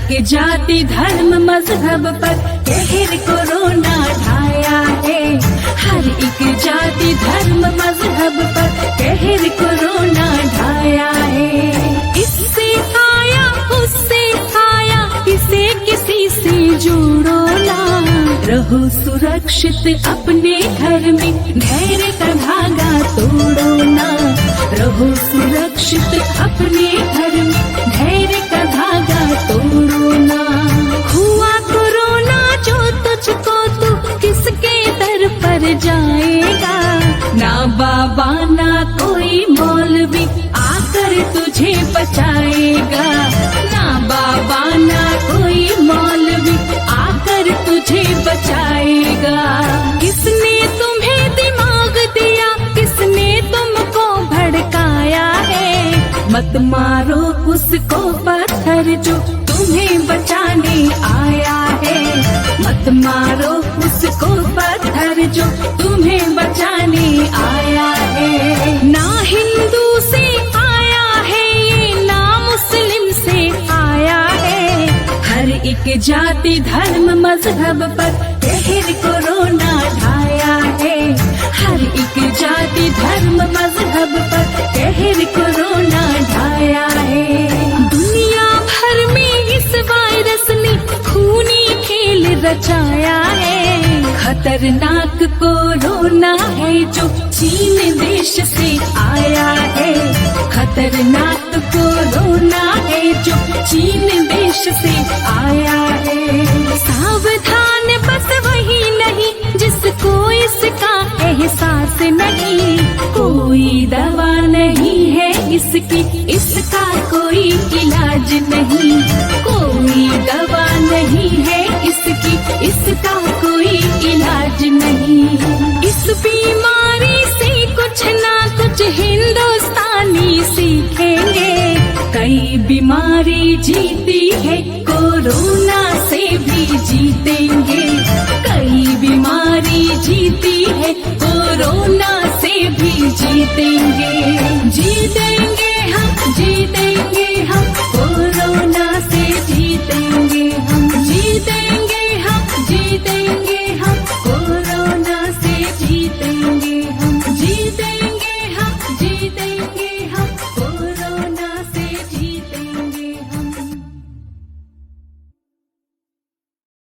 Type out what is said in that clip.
एक जाति धर्म मजहब पर कहर कोरोना ढाया है। हर एक जाति धर्म मजहब पर कहर कोरोना ढाया है। इससे आया उससे आया, इसे किसी से जोड़ो ना। रहो सुरक्षित अपने घर में, धैर्य का धागा तोड़ो ना। रहो सुरक्षित अपने घर में, धैर्य का धागा तोड़ो ना। हुआ कोरोना जो तुझको, तू किसके दर पर जाएगा। ना बाबा ना कोई मौलवी आकर तुझे बचाएगा। ना बाबा ना कोई मौलवी आकर तुझे बचाएगा। किसने तुम्हें दिमाग दिया, किसने तुमको भड़काया है। मत मारो उसको पत्थर जो तुम्हें बचाने आया है। मत मारो उसको पत्थर जो तुम्हें बचाने आया है। ना हिंदू से आया है ये, ना मुस्लिम से आया है। हर एक जाति धर्म मजहब पर कहर कोरोना ढाया है। हर एक जाति धर्म मजहब पर कहर कोरोना ढाया है। दुनिया भर में इस वायरस ने खूनी खेल रचाया है। खतरनाक कोरोना है जो चीन देश से आया है। खतरनाक कोरोना है जो चीन देश से आया है। सावधान बस वही नहीं जिसको इसका एहसास नहीं। कोई दवा नहीं है इसकी, इसका कोई इलाज नहीं। कोई दवा नहीं है इसकी, इसका कोई इलाज नहीं। इस बीमारी से कुछ ना कुछ हिंदुस्तानी सीखेंगे। कई बीमारी जीत